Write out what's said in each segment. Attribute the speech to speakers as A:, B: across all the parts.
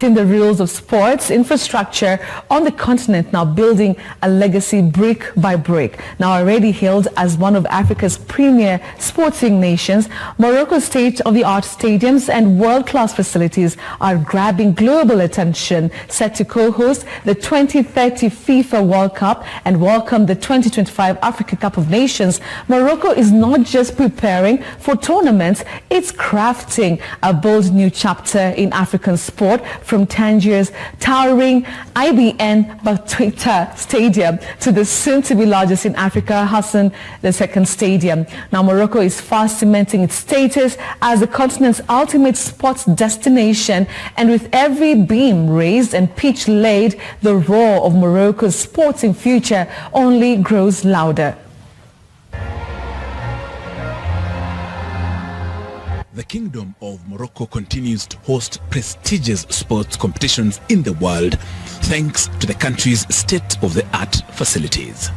A: shaping the rules of sports infrastructure on the continent, now building a legacy brick by brick. Now already hailed as one of Africa's premier sporting nations, Morocco's state-of-the-art stadiums and world-class facilities are grabbing global attention, set to co-host the 2030 FIFA World Cup and welcome the 2025 Africa Cup of Nations. Morocco is not just preparing for tournaments, it's crafting a bold new chapter in African sport, from Tangiers towering IBN Batoita Stadium to the soon-to-be largest in Africa, Hassan II Stadium. Now Morocco is fast cementing its status as the continent's ultimate sports destination, and with every beam raised and pitch laid, the roar of Morocco's sporting future only grows louder.
B: The Kingdom of Morocco continues to host prestigious sports competitions in the world thanks to the country's state-of-the-art facilities.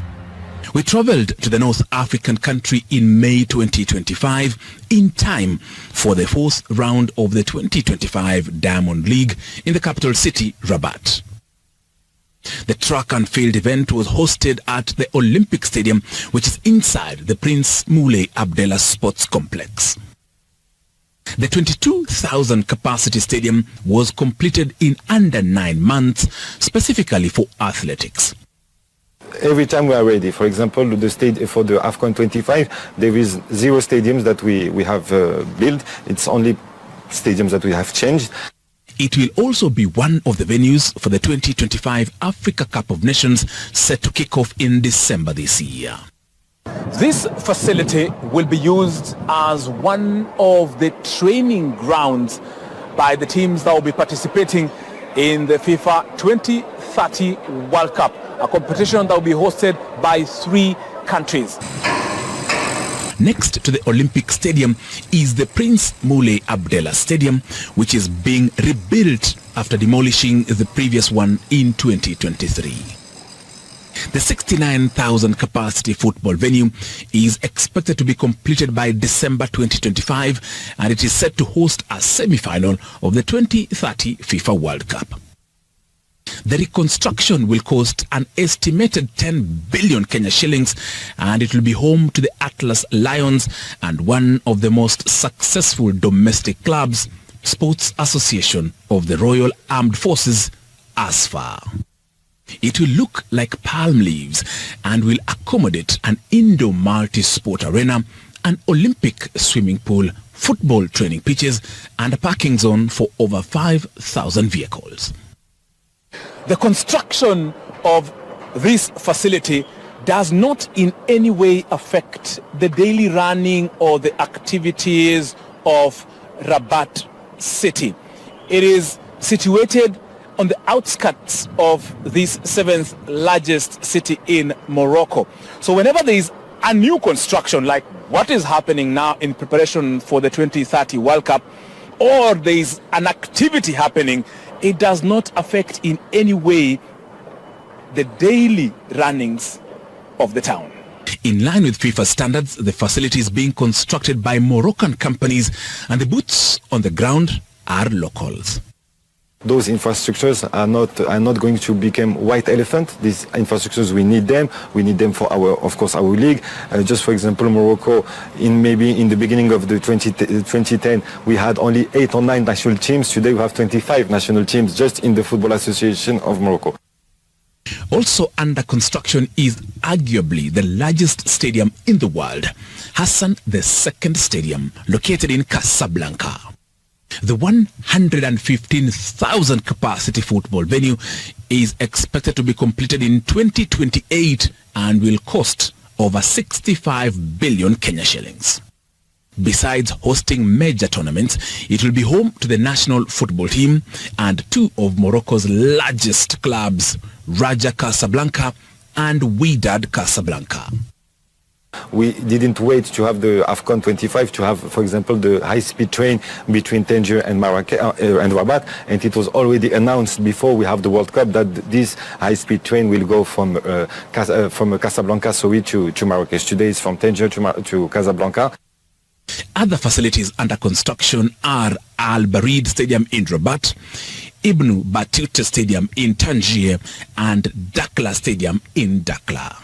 B: We traveled to the North African country in May 2025 in time for the fourth round of the 2025 Diamond League in the capital city, Rabat. The track and field event was hosted at the Olympic Stadium, which is inside the Prince Moulay Abdallah Sports Complex. The 22,000 capacity stadium was completed in under 9 months, specifically for athletics.
C: Every time we are ready, for example, for the AFCON 25, there is 0 stadiums that we have built. It's only stadiums that we have changed.
B: It will also be one of the venues for the 2025 Africa Cup of Nations set to kick off in December this year.
D: This facility will be used as one of the training grounds by the teams that will be participating in the FIFA 2030 World Cup, a competition that will be hosted by 3 countries.
B: Next to the Olympic Stadium is the Prince Moulay Abdallah Stadium, which is being rebuilt after demolishing the previous one in 2023. The 69,000 capacity football venue is expected to be completed by December 2025, and it is set to host a semi-final of the 2030 FIFA World Cup. The reconstruction will cost an estimated 10 billion Kenya shillings, and it will be home to the Atlas Lions and one of the most successful domestic clubs, Sports Association of the Royal Armed Forces, ASFA. It will look like palm leaves and will accommodate an indoor multi-sport arena, an Olympic swimming pool, football training pitches, and a parking zone for over 5,000 vehicles.
D: The construction of this facility does not in any way affect the daily running or the activities of Rabat city. It is situated on the outskirts of this 7th largest city in Morocco. So whenever there is a new construction, like what is happening now in preparation for the 2030 World Cup, or there is an activity happening, it does not affect in any way the daily runnings of the town.
B: In line with FIFA standards, the facility is being constructed by Moroccan companies, and the boots on the ground are locals.
C: Those infrastructures are not going to become white elephant. These infrastructures, we need them. We need them for our league. Just for example, Morocco, in the beginning of the 2010, we had only 8 or 9 national teams. Today we have 25 national teams just in the Football Association of Morocco.
B: Also under construction is arguably the largest stadium in the world, Hassan II Stadium, located in Casablanca. The 115,000 capacity football venue is expected to be completed in 2028 and will cost over 65 billion Kenya shillings. Besides hosting major tournaments, it will be home to the national football team and 2 of Morocco's largest clubs, Raja Casablanca and Wydad Casablanca.
C: We didn't wait to have the AFCON 25 to have, for example, the high-speed train between Tangier and Rabat, and it was already announced before we have the World Cup that this high-speed train will go from Casablanca, Sowi to Marrakesh. Today it's from Tangier to Casablanca.
B: Other facilities under construction are Al Barid Stadium in Rabat, Ibn Battuta Stadium in Tangier and Dakhla Stadium in Dakhla.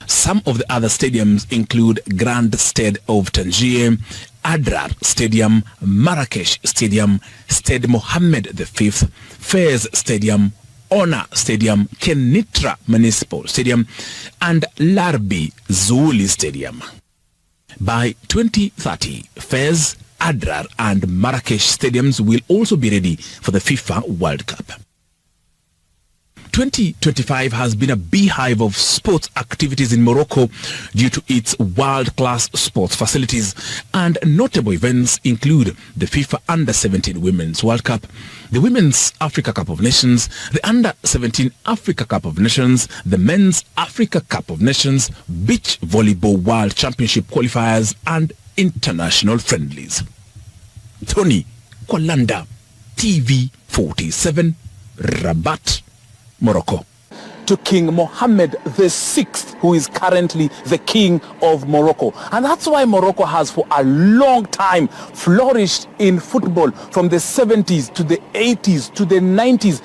B: Some of the other stadiums include Grand Stade of Tangier, Adrar Stadium, Marrakesh Stadium, Stade Mohammed V, Fez Stadium, Ona Stadium, Kenitra Municipal Stadium, and Larbi Zuli Stadium. By 2030, Fez, Adrar and Marrakesh stadiums will also be ready for the FIFA World Cup. 2025 has been a beehive of sports activities in Morocco due to its world-class sports facilities, and notable events include the FIFA Under-17 Women's World Cup, the Women's Africa Cup of Nations, the Under-17 Africa Cup of Nations, the Men's Africa Cup of Nations, Beach Volleyball World Championship qualifiers, and international friendlies. Tony Kwalanda, TV 47, Rabat, Morocco.
D: To King Mohammed VI, who is currently the king of Morocco. And that's why Morocco has for a long time flourished in football, from the 70s to the 80s to the 90s.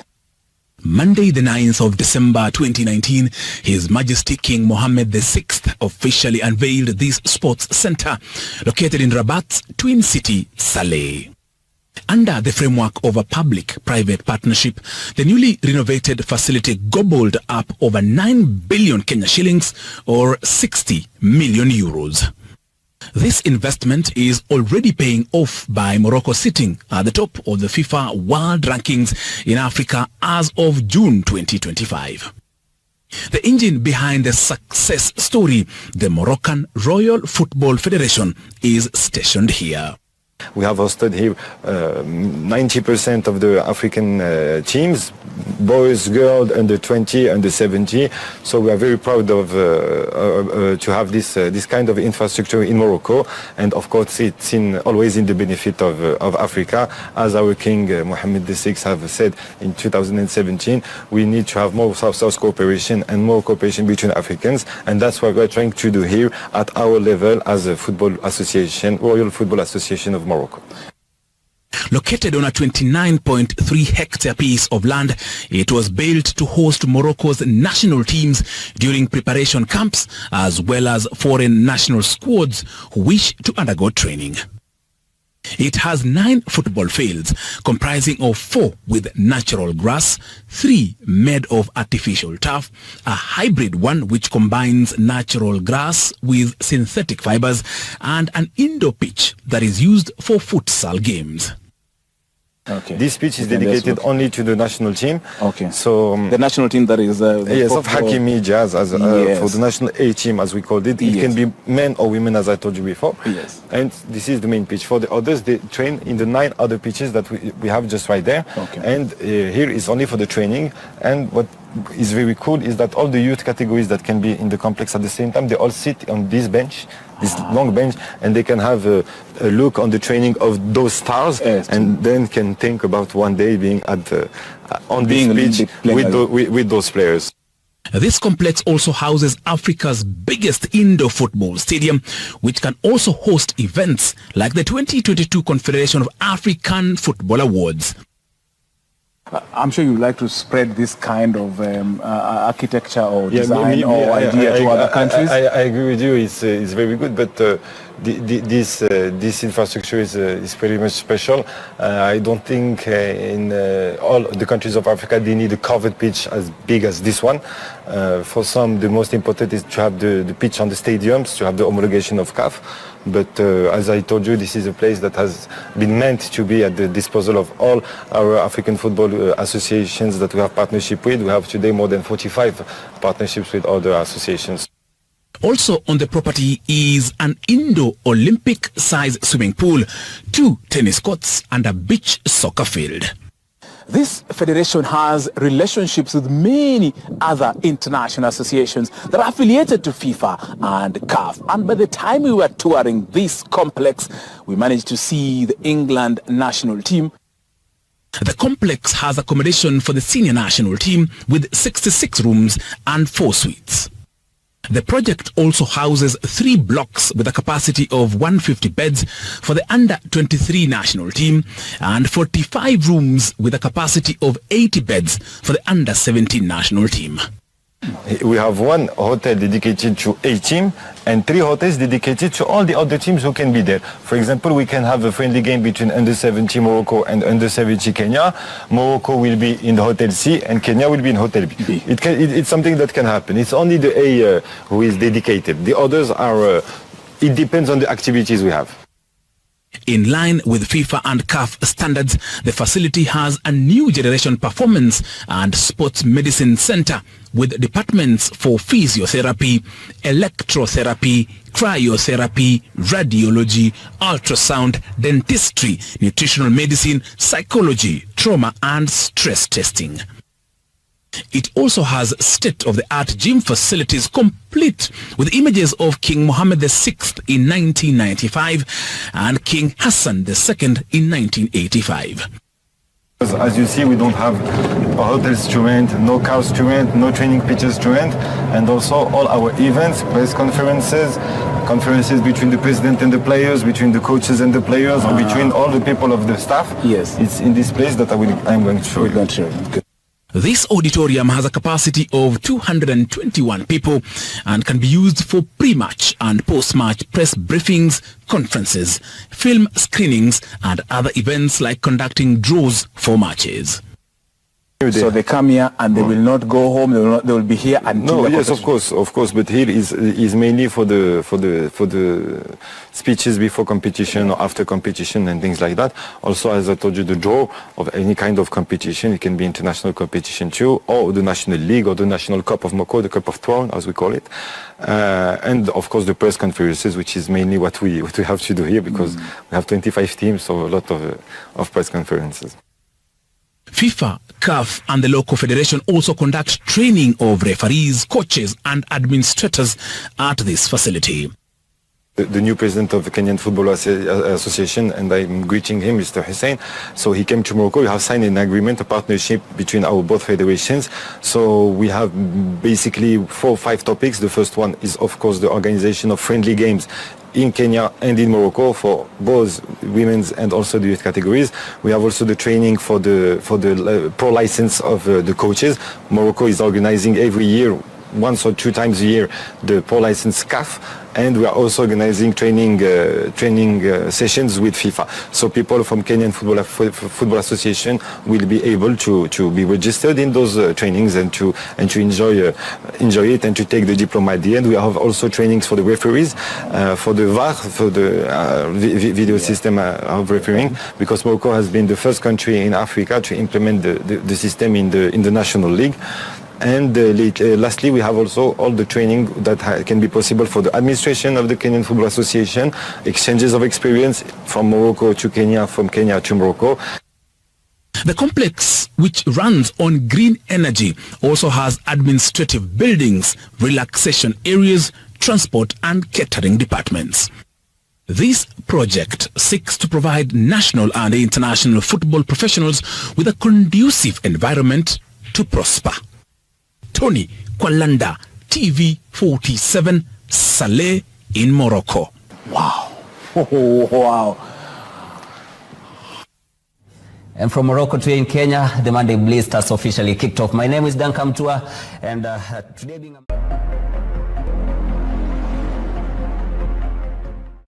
B: Monday the 9th of December 2019, His Majesty King Mohammed VI officially unveiled this sports center located in Rabat's twin city, Saleh. Under the framework of a public-private partnership, the newly renovated facility gobbled up over 9 billion Kenya shillings or 60 million euros. This investment is already paying off, by Morocco sitting at the top of the FIFA World Rankings in Africa as of June 2025. The engine behind the success story, the Moroccan Royal Football Federation, is stationed here.
C: We have hosted here 90% of the African teams, boys, girls, under 20, under 70. So we are very proud of to have this kind of infrastructure in Morocco, and of course it's always in the benefit of Africa. As our King Mohammed VI have said in 2017, we need to have more South-South cooperation and more cooperation between Africans, and that's what we're trying to do here at our level as a football association, Royal Football Association of Morocco.
B: Located on a 29.3 hectare piece of land, it was built to host Morocco's national teams during preparation camps, as well as foreign national squads who wish to undergo training. It has 9 football fields, comprising of 4 with natural grass, 3 made of artificial turf, a hybrid one which combines natural grass with synthetic fibers, and an indoor pitch that is used for futsal games.
D: Okay.
C: This pitch is dedicated only to the national team.
D: Okay.
C: So
D: the national team, that is
C: yes, of Hakimi Jazz, as
D: yes,
C: for the national A team, as we called it. It
D: yes,
C: can be men or women, as I told you before.
D: Yes.
C: And this is the main pitch. For the others, they train in the 9 other pitches that we have just right there.
D: Okay.
C: And here is only for the training. And what is very cool is that all the youth categories that can be in the complex at the same time, they all sit on this bench, this long bench, and they can have a look on the training of those stars, yes, and then can think about one day being at on this pitch with those players.
B: This complex also houses Africa's biggest indoor football stadium, which can also host events like the 2022 Confederation of African Football Awards.
D: I'm sure you like to spread this kind of architecture or design idea to other countries.
C: I agree with you. It's very good, but this infrastructure is pretty much special. I don't think in all the countries of Africa they need a covered pitch as big as this one. For some, the most important is to have the pitch on the stadiums, to have the homologation of CAF. But as I told you, this is a place that has been meant to be at the disposal of all our African football associations that we have partnership with. We have today more than 45 partnerships with other associations.
B: Also on the property is an indoor Olympic-sized swimming pool, 2 tennis courts and a beach soccer field.
D: This federation has relationships with many other international associations that are affiliated to FIFA and CAF. And by the time we were touring this complex, we managed to see the England national team.
B: The complex has accommodation for the senior national team with 66 rooms and 4 suites. The project also houses 3 blocks with a capacity of 150 beds for the under-23 national team and 45 rooms with a capacity of 80 beds for the under-17 national team.
C: We have 1 hotel dedicated to a team and 3 hotels dedicated to all the other teams who can be there. For example, we can have a friendly game between under-17 Morocco and under-17 Kenya. Morocco will be in the Hotel C and Kenya will be in Hotel B. It's something that can happen. It's only the A who is dedicated. The others are, it depends on the activities we have.
B: In line with FIFA and CAF standards, the facility has a new generation performance and sports medicine center with departments for physiotherapy, electrotherapy, cryotherapy, radiology, ultrasound, dentistry, nutritional medicine, psychology, trauma and stress testing. It also has state-of-the-art gym facilities complete with images of King Mohammed VI in 1995 and King Hassan II in 1985.
C: As you see, we don't have hotels to rent, no cars to rent, no training pitches to rent, and also all our events, press conferences between the president and the players, between the coaches and the players, or between all the people of the staff.
D: Yes.
C: It's in this place that I'm going to show you.
B: This auditorium has a capacity of 221 people and can be used for pre-match and post-match press briefings, conferences, film screenings and other events like conducting draws for matches.
D: So they come here and they will not go home. They will be here until.
C: No, yes, of course. But here is mainly for the speeches before competition or after competition and things like that. Also, as I told you, the draw of any kind of competition, it can be international competition too, or the National League or the National Cup of Morocco, the Cup of Throne, as we call it, and of course the press conferences, which is mainly what we have to do here because we have 25 teams, so a lot of press conferences.
B: FIFA, CAF and the local federation also conduct training of referees, coaches and administrators at this facility.
C: The new president of the Kenyan Football Association, and I'm greeting him, Mr. Hussein. So he came to Morocco. We have signed an agreement, a partnership between our both federations. So we have basically 4 or 5 topics. The first one is, of course, the organization of friendly games in Kenya and in Morocco for both women's and also the youth categories. We have also the training for the pro license of the coaches. Morocco is organizing every year, once or 2 times a year, the pro license CAF, and we are also organizing training sessions with FIFA. So people from Kenyan Football Association will be able to be registered in those trainings and to enjoy it and to take the diploma at the end. We have also trainings for the referees, for the VAR, for the video system of refereeing, because Morocco has been the first country in Africa to implement the system in the National League. And lastly, we have also all the training that can be possible for the administration of the Kenyan Football Association, exchanges of experience from Morocco to Kenya, from Kenya to Morocco.
B: The complex, which runs on green energy, also has administrative buildings, relaxation areas, transport and catering departments. This project seeks to provide national and international football professionals with a conducive environment to prosper. Tony Kwalanda, TV 47, Saleh in Morocco.
D: Wow. Wow.
E: And from Morocco to in Kenya, the Monday Blaze has officially kicked off. My name is Duncan Tua, and today being